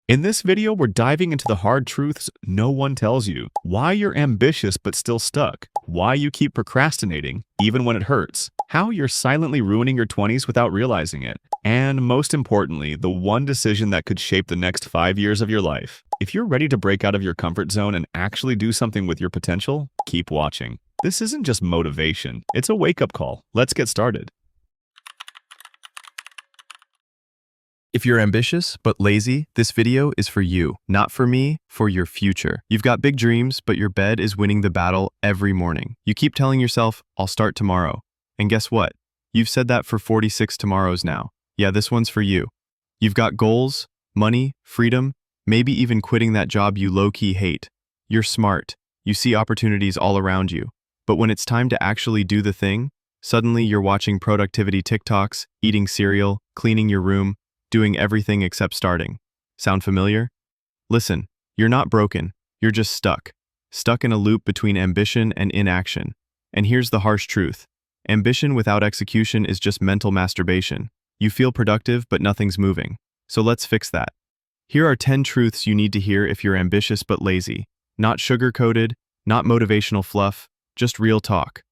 In this video, we're diving into the hard truths no one tells you, why you're ambitious but still stuck, why you keep procrastinating even when it hurts, how you're silently ruining your 20s without realizing it, and most importantly, the one decision that could shape the next 5 years of your life. If you're ready to break out of your comfort zone and actually do something with your potential, keep watching. This isn't just motivation, it's a wake-up call. Let's get started. If you're ambitious but lazy, this video is for you. Not for me, for your future. You've got big dreams, but your bed is winning the battle every morning. You keep telling yourself, I'll start tomorrow. And guess what? You've said that for 46 tomorrows now. Yeah, this one's for you. You've got goals, money, freedom, maybe even quitting that job you low-key hate. You're smart. You see opportunities all around you. But when it's time to actually do the thing, suddenly you're watching productivity TikToks, eating cereal, cleaning your room, doing everything except starting. Sound familiar? Listen, you're not broken, you're just stuck. Stuck in a loop between ambition and inaction. And here's the harsh truth. Ambition without execution is just mental masturbation. You feel productive, but nothing's moving. So let's fix that. Here are 10 truths you need to hear if you're ambitious but lazy. Not sugar-coated, not motivational fluff, just real talk.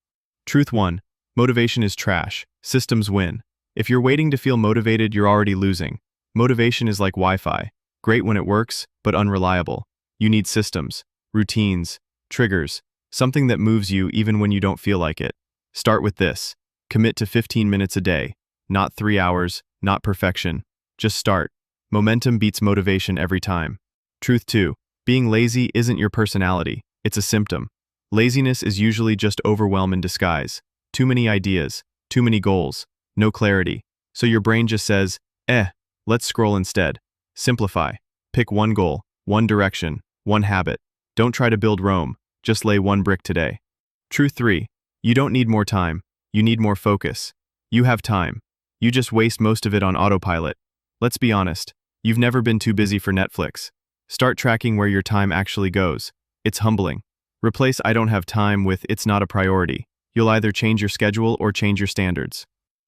Truth 1. Motivation is trash. Systems win. If you're waiting to feel motivated, you're already losing. Motivation is like Wi-Fi. Great when it works, but unreliable. You need systems, routines, triggers, something that moves you even when you don't feel like it. Start with this. Commit to 15 minutes a day. Not 3 hours, not perfection. Just start. Momentum beats motivation every time. Truth 2. Being lazy isn't your personality. It's a symptom. Laziness is usually just overwhelm in disguise. Too many ideas, too many goals. No clarity. So your brain just says, let's scroll instead. Simplify. Pick one goal, one direction, one habit. Don't try to build Rome. Just lay one brick today. Truth 3. You don't need more time. You need more focus. You have time. You just waste most of it on autopilot. Let's be honest. You've never been too busy for Netflix. Start tracking where your time actually goes. It's humbling. Replace I don't have time with it's not a priority. You'll either change your schedule or change your standards.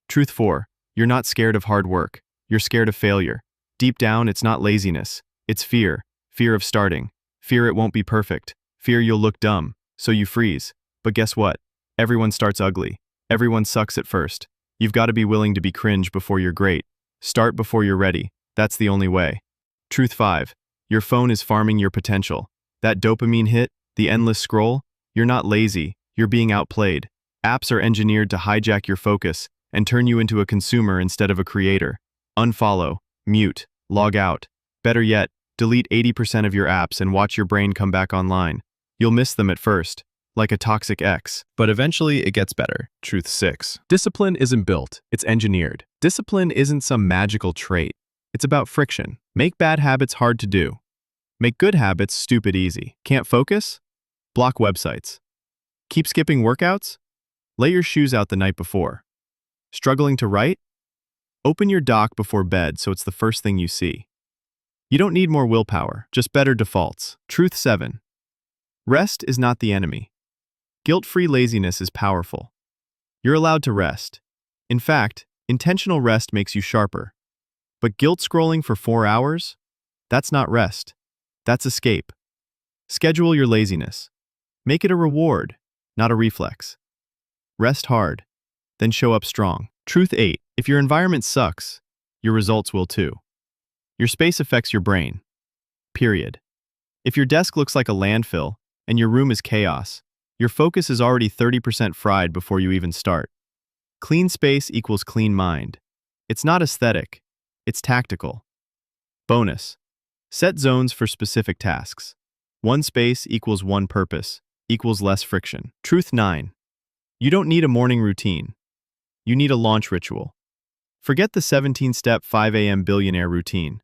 Truth 4. You're not scared of hard work. You're scared of failure. Deep down, it's not laziness. It's fear. Fear of starting. Fear it won't be perfect. Fear you'll look dumb. So you freeze. But guess what? Everyone starts ugly. Everyone sucks at first. You've got to be willing to be cringe before you're great. Start before you're ready. That's the only way. Truth 5. Your phone is farming your potential. That dopamine hit, the endless scroll, you're not lazy. You're being outplayed. Apps are engineered to hijack your focus and turn you into a consumer instead of a creator. Unfollow, mute, log out. Better yet, delete 80% of your apps and watch your brain come back online. You'll miss them at first, like a toxic ex. But eventually it gets better. Truth 6. Discipline isn't built, it's engineered. Discipline isn't some magical trait. It's about friction. Make bad habits hard to do. Make good habits stupid easy. Can't focus? Block websites. Keep skipping workouts? Lay your shoes out the night before. Struggling to write? Open your dock before bed so it's the first thing you see. You don't need more willpower, just better defaults. Truth 7. Rest is not the enemy. Guilt-free laziness is powerful. You're allowed to rest. In fact, intentional rest makes you sharper. But guilt scrolling for 4 hours? That's not rest. That's escape. Schedule your laziness. Make it a reward, not a reflex. Rest hard. Then show up strong. Truth 8. If your environment sucks, your results will too. Your space affects your brain. Period. If your desk looks like a landfill and your room is chaos, your focus is already 30% fried before you even start. Clean space equals clean mind. It's not aesthetic, it's tactical. Bonus. Set zones for specific tasks. One space equals one purpose, equals less friction. Truth 9. You don't need a morning routine. You need a launch ritual. Forget the 17-step 5 a.m. billionaire routine.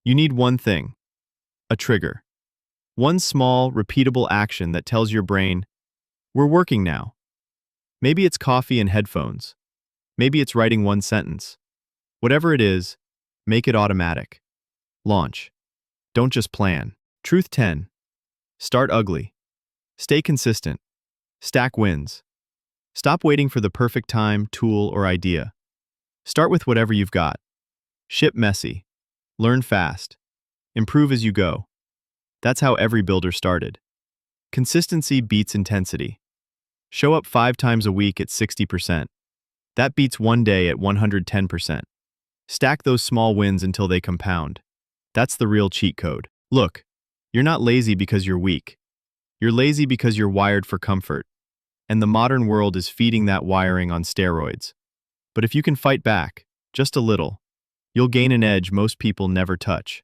You need one thing. A trigger. One small, repeatable action that tells your brain, we're working now. Maybe it's coffee and headphones. Maybe it's writing one sentence. Whatever it is, make it automatic. Launch. Don't just plan. Truth 10. Start ugly. Stay consistent. Stack wins. Stop waiting for the perfect time, tool, or idea. Start with whatever you've got. Ship messy. Learn fast. Improve as you go. That's how every builder started. Consistency beats intensity. Show up 5 times a week at 60%. That beats one day at 110%. Stack those small wins until they compound. That's the real cheat code. Look, you're not lazy because you're weak. You're lazy because you're wired for comfort. And the modern world is feeding that wiring on steroids. But if you can fight back, just a little, you'll gain an edge most people never touch.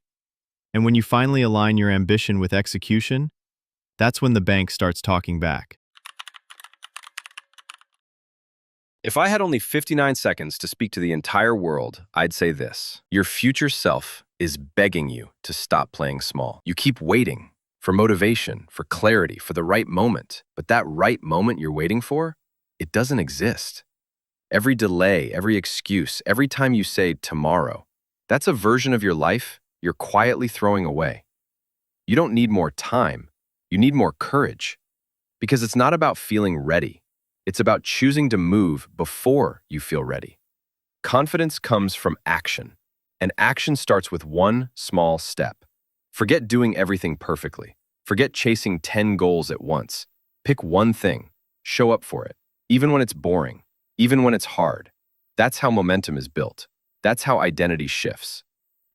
And when you finally align your ambition with execution, that's when the bank starts talking back. If I had only 59 seconds to speak to the entire world, I'd say this. Your future self is begging you to stop playing small. You keep waiting for motivation, for clarity, for the right moment. But that right moment you're waiting for, it doesn't exist. Every delay, every excuse, every time you say tomorrow, that's a version of your life you're quietly throwing away. You don't need more time. You need more courage. Because it's not about feeling ready. It's about choosing to move before you feel ready. Confidence comes from action, and action starts with one small step. Forget doing everything perfectly. Forget chasing 10 goals at once. Pick one thing. Show up for it, even when it's boring, even when it's hard. That's how momentum is built. That's how identity shifts.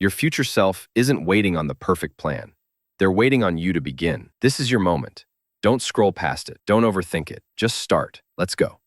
Your future self isn't waiting on the perfect plan. They're waiting on you to begin. This is your moment. Don't scroll past it. Don't overthink it. Just start. Let's go.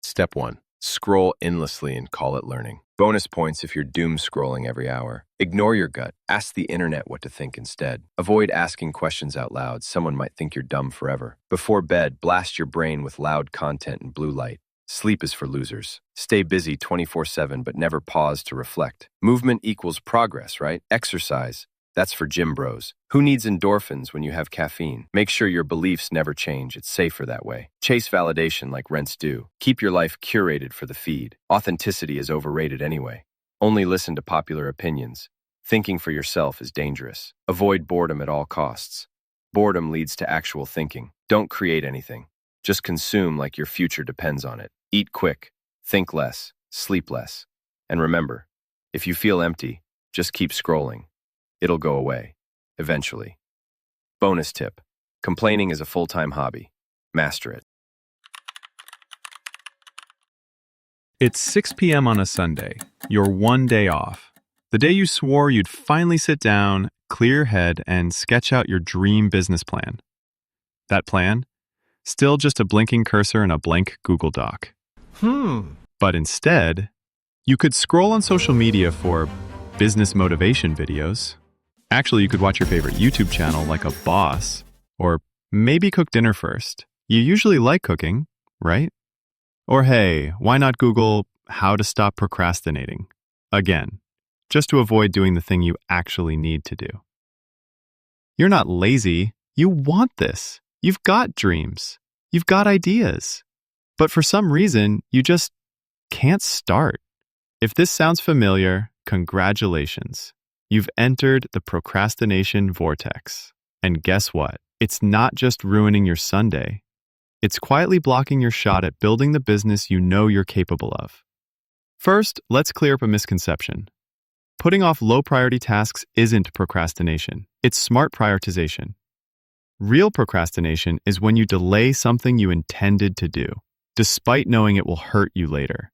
Step 1. Scroll endlessly and call it learning. Bonus points if you're doom scrolling every hour. Ignore your gut. Ask the internet what to think instead. Avoid asking questions out loud. Someone might think you're dumb forever. Before bed, blast your brain with loud content and blue light. Sleep is for losers. Stay busy 24/7 but never pause to reflect. Movement equals progress, right? Exercise. That's for gym bros. Who needs endorphins when you have caffeine? Make sure your beliefs never change. It's safer that way. Chase validation like rents do. Keep your life curated for the feed. Authenticity is overrated anyway. Only listen to popular opinions. Thinking for yourself is dangerous. Avoid boredom at all costs. Boredom leads to actual thinking. Don't create anything. Just consume like your future depends on it. Eat quick. Think less. Sleep less. And remember, if you feel empty, just keep scrolling. It'll go away, eventually. Bonus tip. Complaining is a full-time hobby. Master it. It's 6 p.m. on a Sunday, your one day off. The day you swore you'd finally sit down, clear your head, and sketch out your dream business plan. That plan? Still just a blinking cursor in a blank Google Doc. But instead, you could scroll on social media for business motivation videos. Actually, you could watch your favorite YouTube channel like a boss, or maybe cook dinner first. You usually like cooking, right? Or hey, why not Google how to stop procrastinating? Again, just to avoid doing the thing you actually need to do. You're not lazy. You want this. You've got dreams. You've got ideas. But for some reason, you just can't start. If this sounds familiar, congratulations. You've entered the procrastination vortex. And guess what? It's not just ruining your Sunday. It's quietly blocking your shot at building the business you know you're capable of. First, let's clear up a misconception. Putting off low-priority tasks isn't procrastination. It's smart prioritization. Real procrastination is when you delay something you intended to do, despite knowing it will hurt you later.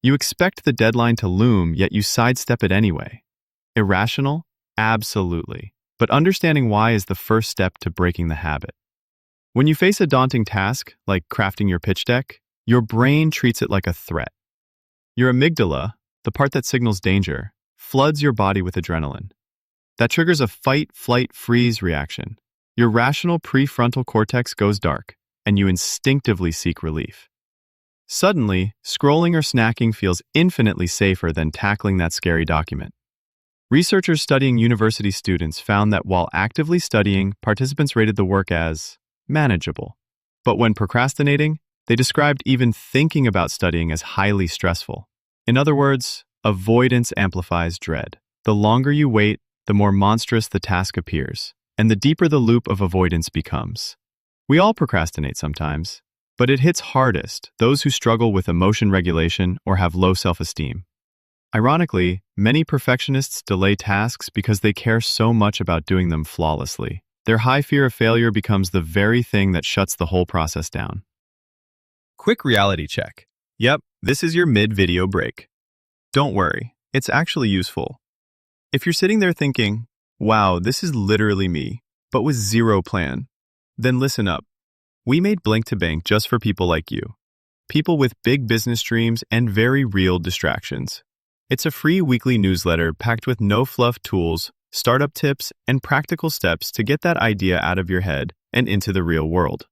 You expect the deadline to loom, yet you sidestep it anyway. Irrational? Absolutely. But understanding why is the first step to breaking the habit. When you face a daunting task, like crafting your pitch deck, your brain treats it like a threat. Your amygdala, the part that signals danger, floods your body with adrenaline. That triggers a fight, flight, freeze reaction. Your rational prefrontal cortex goes dark, and you instinctively seek relief. Suddenly, scrolling or snacking feels infinitely safer than tackling that scary document. Researchers studying university students found that while actively studying, participants rated the work as manageable. But when procrastinating, they described even thinking about studying as highly stressful. In other words, avoidance amplifies dread. The longer you wait, the more monstrous the task appears, and the deeper the loop of avoidance becomes. We all procrastinate sometimes, but it hits hardest those who struggle with emotion regulation or have low self-esteem. Ironically, many perfectionists delay tasks because they care so much about doing them flawlessly. Their high fear of failure becomes the very thing that shuts the whole process down. Quick reality check. Yep, this is your mid-video break. Don't worry, it's actually useful. If you're sitting there thinking, wow, this is literally me, but with zero plan, then listen up. We made Blink to Bank just for people like you. People with big business dreams and very real distractions. It's a free weekly newsletter packed with no-fluff tools, startup tips, and practical steps to get that idea out of your head and into the real world.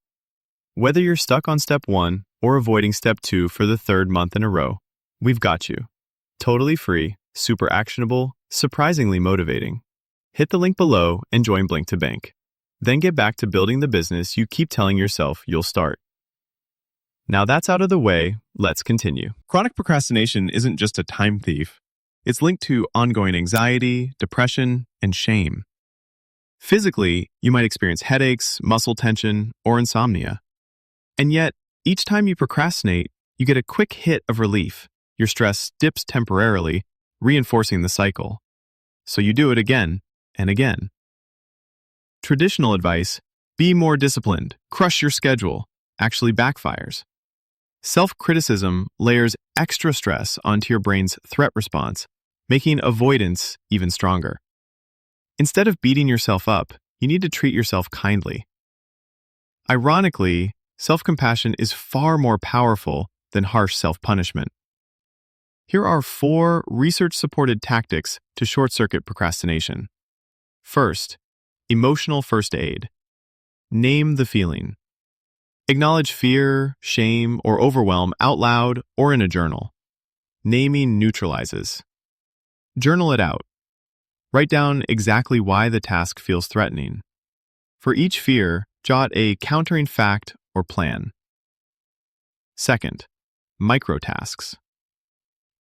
Whether you're stuck on step 1 or avoiding step 2 for the third month in a row, we've got you. Totally free, super actionable, surprisingly motivating. Hit the link below and join Blink to Bank. Then get back to building the business you keep telling yourself you'll start. Now that's out of the way, let's continue. Chronic procrastination isn't just a time thief. It's linked to ongoing anxiety, depression, and shame. Physically, you might experience headaches, muscle tension, or insomnia. And yet, each time you procrastinate, you get a quick hit of relief. Your stress dips temporarily, reinforcing the cycle. So you do it again and again. Traditional advice, be more disciplined, crush your schedule, actually backfires. Self-criticism layers extra stress onto your brain's threat response, making avoidance even stronger. Instead of beating yourself up, you need to treat yourself kindly. Ironically, self-compassion is far more powerful than harsh self-punishment. Here are 4 research-supported tactics to short-circuit procrastination. First, emotional first aid. Name the feeling. Acknowledge fear, shame, or overwhelm out loud or in a journal. Naming neutralizes. Journal it out. Write down exactly why the task feels threatening. For each fear, jot a countering fact or plan. Second, microtasks.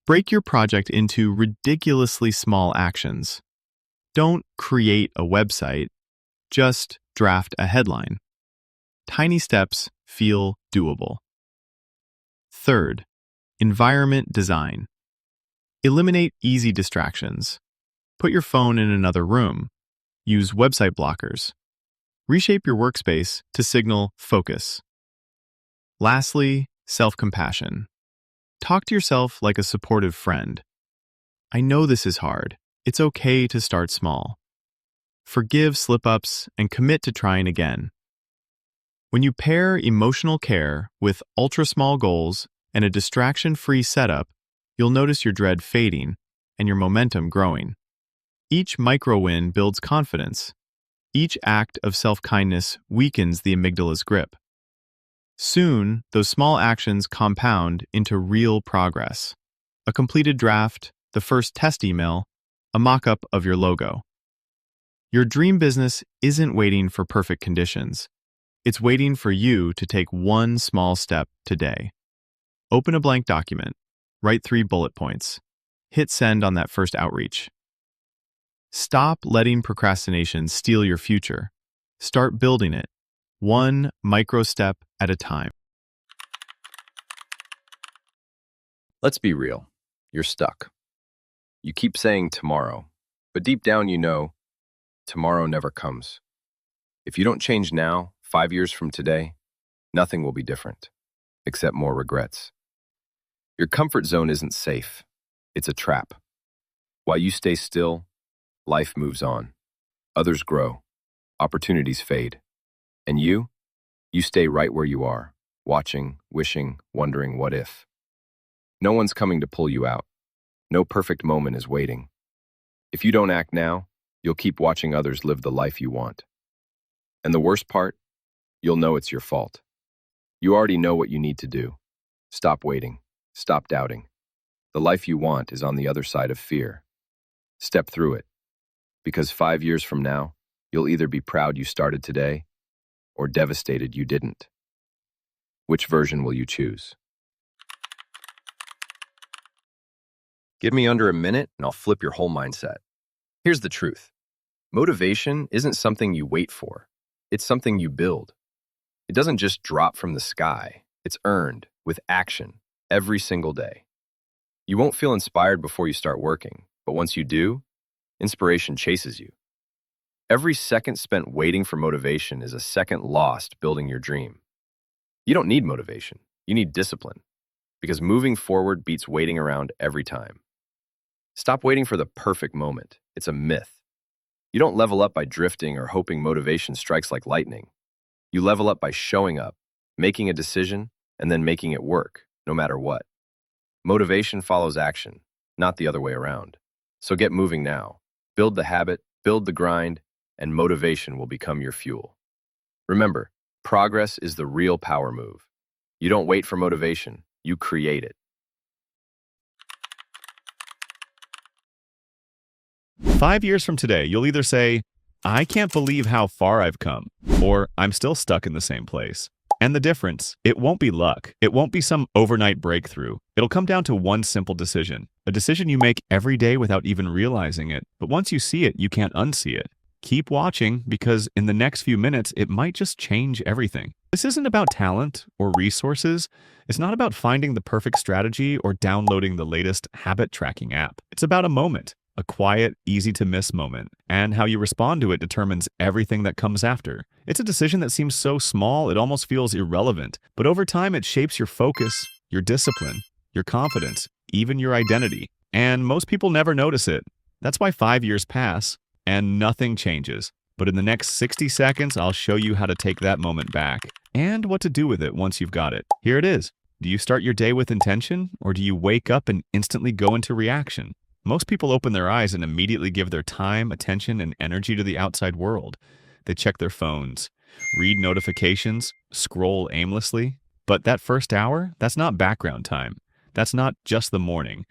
Break your project into ridiculously small actions. Don't create a website, just draft a headline. Tiny steps feel doable. Third, environment design. Eliminate easy distractions. Put your phone in another room. Use website blockers. Reshape your workspace to signal focus. Lastly, self-compassion. Talk to yourself like a supportive friend. I know this is hard. It's okay to start small. Forgive slip-ups and commit to trying again. When you pair emotional care with ultra-small goals and a distraction-free setup, you'll notice your dread fading and your momentum growing. Each micro-win builds confidence. Each act of self-kindness weakens the amygdala's grip. Soon, those small actions compound into real progress. A completed draft, the first test email, a mock-up of your logo. Your dream business isn't waiting for perfect conditions. It's waiting for you to take one small step today. Open a blank document. Write 3 bullet points. Hit send on that first outreach. Stop letting procrastination steal your future. Start building it, one micro step at a time. Let's be real. You're stuck. You keep saying tomorrow, but deep down you know tomorrow never comes. If you don't change now, 5 years from today, nothing will be different, except more regrets. Your comfort zone isn't safe. It's a trap. While you stay still, life moves on. Others grow. Opportunities fade. And you stay right where you are, watching, wishing, wondering what if. No one's coming to pull you out. No perfect moment is waiting. If you don't act now, you'll keep watching others live the life you want. And the worst part, you'll know it's your fault. You already know what you need to do. Stop waiting. Stop doubting. The life you want is on the other side of fear. Step through it. Because 5 years from now, you'll either be proud you started today or devastated you didn't. Which version will you choose? Give me under a minute and I'll flip your whole mindset. Here's the truth. Motivation isn't something you wait for. It's something you build. It doesn't just drop from the sky. It's earned with action every single day. You won't feel inspired before you start working, but once you do, inspiration chases you. Every second spent waiting for motivation is a second lost building your dream. You don't need motivation, you need discipline, because moving forward beats waiting around every time. Stop waiting for the perfect moment. It's a myth. You don't level up by drifting or hoping motivation strikes like lightning. You level up by showing up, making a decision, and then making it work, no matter what. Motivation follows action, not the other way around. So get moving now. Build the habit, build the grind, and motivation will become your fuel. Remember, progress is the real power move. You don't wait for motivation, you create it. 5 years from today, you'll either say, I can't believe how far I've come, or I'm still stuck in the same place. And the difference, it won't be luck. It won't be some overnight breakthrough. It'll come down to one simple decision, a decision you make every day without even realizing it. But once you see it, you can't unsee it. Keep watching, because in the next few minutes, it might just change everything. This isn't about talent or resources. It's not about finding the perfect strategy or downloading the latest habit tracking app. It's about a moment. A quiet, easy-to-miss moment, and how you respond to it determines everything that comes after. It's a decision that seems so small it almost feels irrelevant, but over time it shapes your focus, your discipline, your confidence, even your identity. And most people never notice it. That's why 5 years pass, and nothing changes. But in the next 60 seconds, I'll show you how to take that moment back, and what to do with it once you've got it. Here it is. Do you start your day with intention, or do you wake up and instantly go into reaction? Most people open their eyes and immediately give their time, attention, and energy to the outside world. They check their phones, read notifications, scroll aimlessly. But that first hour, that's not background time. That's not just the morning.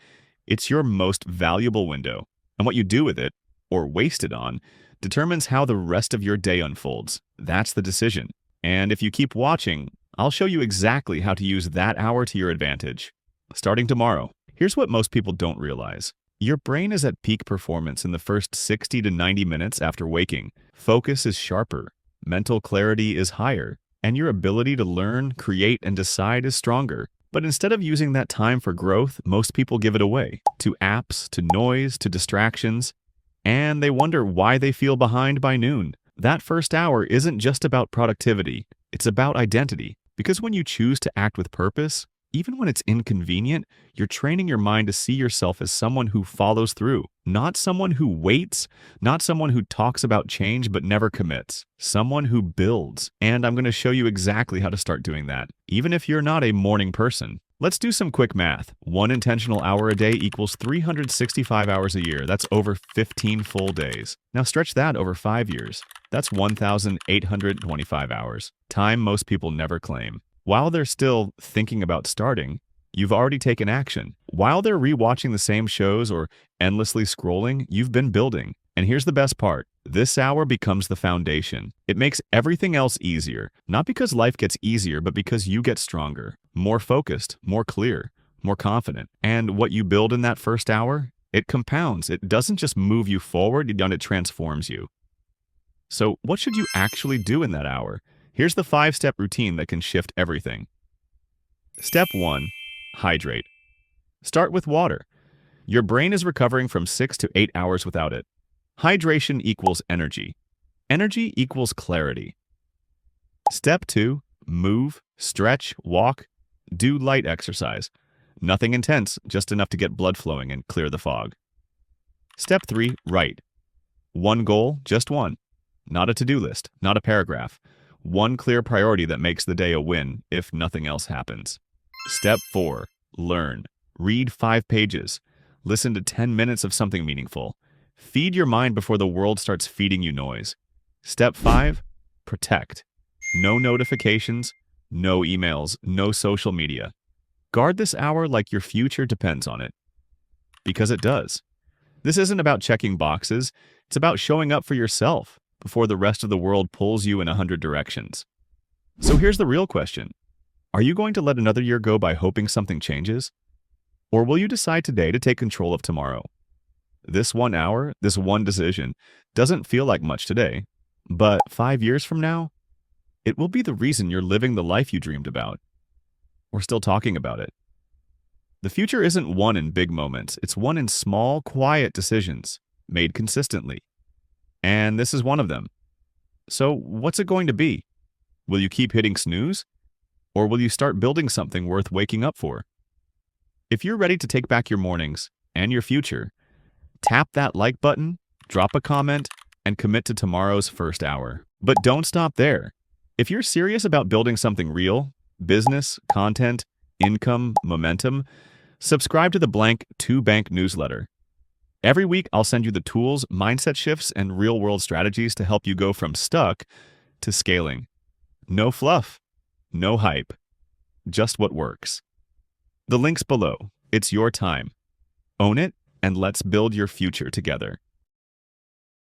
It's your most valuable window. And what you do with it, or waste it on, determines how the rest of your day unfolds. That's the decision. And if you keep watching, I'll show you exactly how to use that hour to your advantage. Starting tomorrow, here's what most people don't realize. Your brain is at peak performance in the first 60 to 90 minutes after waking. Focus is sharper, mental clarity is higher, and your ability to learn, create, and decide is stronger. But instead of using that time for growth, most people give it away to apps, to noise, to distractions, and they wonder why they feel behind by noon. That first hour isn't just about productivity, it's about identity. Because when you choose to act with purpose, even when it's inconvenient, you're training your mind to see yourself as someone who follows through, not someone who waits, not someone who talks about change but never commits, someone who builds. And I'm going to show you exactly how to start doing that, even if you're not a morning person. Let's do some quick math. 1 intentional hour a day equals 365 hours a year. That's over 15 full days. Now stretch that over 5 years. That's 1,825 hours. Time most people never claim. While they're still thinking about starting, you've already taken action. While they're rewatching the same shows or endlessly scrolling, you've been building. And here's the best part. This hour becomes the foundation. It makes everything else easier, not because life gets easier, but because you get stronger, more focused, more clear, more confident. And what you build in that first hour, it compounds. It doesn't just move you forward, it transforms you. So what should you actually do in that hour? Here's the 5-step routine that can shift everything. Step 1. Hydrate. Start with water. Your brain is recovering from 6 to 8 hours without it. Hydration equals energy. Energy equals clarity. Step 2. Move, stretch, walk, do light exercise. Nothing intense, just enough to get blood flowing and clear the fog. Step 3. Write. One goal, just one. Not a to-do list, not a paragraph. One clear priority that makes the day a win if nothing else happens. Step 4. Learn. Read 5 pages. Listen to 10 minutes of something meaningful. Feed your mind before the world starts feeding you noise. Step 5. Protect. No notifications, no emails, no social media. Guard this hour like your future depends on it. Because it does. This isn't about checking boxes. It's about showing up for yourself before the rest of the world pulls you in 100 directions. So here's the real question. Are you going to let another year go by hoping something changes? Or will you decide today to take control of tomorrow? This 1 hour, this one decision, doesn't feel like much today, but 5 years from now, it will be the reason you're living the life you dreamed about. We're still talking about it. The future isn't won in big moments, it's won in small, quiet decisions, made consistently. And this is one of them. So, what's it going to be? Will you keep hitting snooze? Or will you start building something worth waking up for? If you're ready to take back your mornings and your future, tap that like button, drop a comment, and commit to tomorrow's first hour. But don't stop there. If you're serious about building something real, business, content, income, momentum, subscribe to the Blank 2 Bank newsletter. Every week, I'll send you the tools, mindset shifts, and real-world strategies to help you go from stuck to scaling. No fluff, no hype, just what works. The link's below. It's your time. Own it, and let's build your future together.